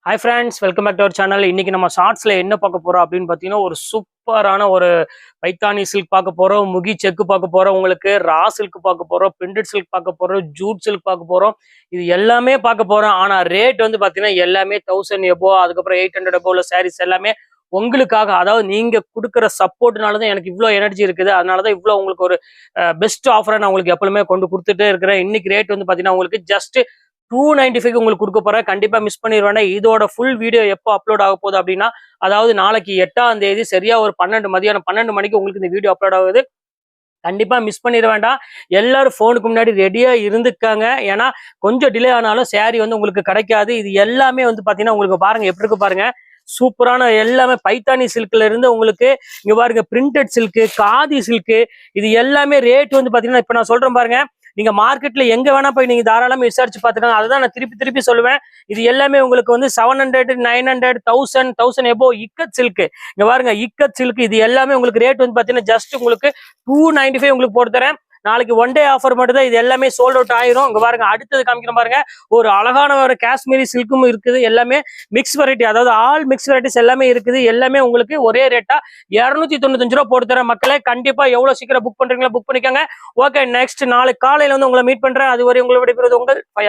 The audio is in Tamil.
Hi friends, welcome back to our channel. இன்னைக்கு நம்ம ஷார்ட்ஸ்ல என்ன பார்க்க போறோம் அப்படின்னு பார்த்தீங்கன்னா ஒரு சூப்பரான ஒரு பைத்தானி சில்க் பார்க்க போறோம், முகி செக்கு பார்க்க போறோம், உங்களுக்கு ரா சில்க் பார்க்க போறோம், பிரிண்டட் சில்க் பார்க்க போறோம், ஜூட் சில்க் பார்க்க போறோம். இது எல்லாமே பார்க்க போறோம். ஆனா ரேட் வந்து பார்த்தீங்கன்னா எல்லாமே 1000 எபோ, அதுக்கப்புறம் 800 எபோ உள்ள சாரீஸ் எல்லாமே உங்களுக்காக, அதாவது நீங்க கொடுக்குற சப்போர்ட்னால தான் எனக்கு இவ்வளோ எனர்ஜி இருக்குது. அதனால தான் இவ்வளோ உங்களுக்கு ஒரு பெஸ்ட் ஆஃபரை நான் உங்களுக்கு எப்பவுமே கொண்டு கொடுத்துட்டே இருக்கிறேன். இன்னைக்கு ரேட் வந்து பார்த்தீங்கன்னா உங்களுக்கு ஜஸ்ட் 295 உங்களுக்கு கொடுக்க போறேன். கண்டிப்பா மிஸ் பண்ணிடுவேன். இதோட ஃபுல் வீடியோ எப்போ அப்லோட் ஆக போகுது அப்படின்னா, அதாவது நாளைக்கு 8ஆம் தேதி சரியா ஒரு மதியானம் 12 மணிக்கு உங்களுக்கு இந்த வீடியோ அப்லோட் ஆகுது. கண்டிப்பா மிஸ் பண்ணிட வேண்டாம். எல்லாரும் போனுக்கு முன்னாடி ரெடியா இருந்துக்காங்க. ஏன்னா கொஞ்சம் டிலே ஆனாலும் சாரி வந்து உங்களுக்கு கிடைக்காது. இது எல்லாமே வந்து பாத்தீங்கன்னா உங்களுக்கு பாருங்க எப்படி இருக்கு பாருங்க. சூப்பரான எல்லாமே பைத்தானி சில்க்ல இருந்து உங்களுக்கு இங்க பாருங்க பிரிண்டட் சில்க், காதி சில்க், இது எல்லாமே ரேட் வந்து பாத்தீங்கன்னா இப்ப நான் சொல்றேன் பாருங்க. நீங்க மார்க்கெட்ல எங்க வேணா போய் நீங்க தாராளமா விசாரிச்சு பாத்துக்கலாம். அதுதான் நான் திருப்பி திருப்பி சொல்லுவேன். இது எல்லாமே உங்களுக்கு வந்து 700, 900, 1000 எபோ இக்கத் சில்க். இங்க பாருங்க இக்கத் சில்க், இது எல்லாமே உங்களுக்கு ரேட் வந்து பாத்தீங்கன்னா ஜஸ்ட் உங்களுக்கு 295 உங்களுக்கு போட்டு தரேன். நாளைக்கு ஒன் டே ஆஃபர் மட்டும் தான். இது எல்லாமே சோல்ட் அவுட் ஆயிரும். இங்க பாருங்க அடுத்தது காமிக்கிற பாருங்க. ஒரு அழகான ஒரு காஷ்மீரி சில்க்கும் இருக்குது. எல்லாமே மிக்ஸ் வெரைட்டி, அதாவது ஆல் மிக்ஸ் வெரைட்டிஸ் எல்லாமே இருக்குது. எல்லாமே உங்களுக்கு ஒரே ரேட்டா 295 ரூபா போட்டு தரேன். மக்களே கண்டிப்பா எவ்வளவு சீக்கிரம் புக் பண்றீங்களா புக் பண்ணிக்கோங்க. ஓகே, நெக்ஸ்ட் நாளைக்கு காலையில வந்து உங்களை மீட் பண்றேன். அதுவரை உங்களை விடைபெறுவது உங்கள் ஃபயாஸ்.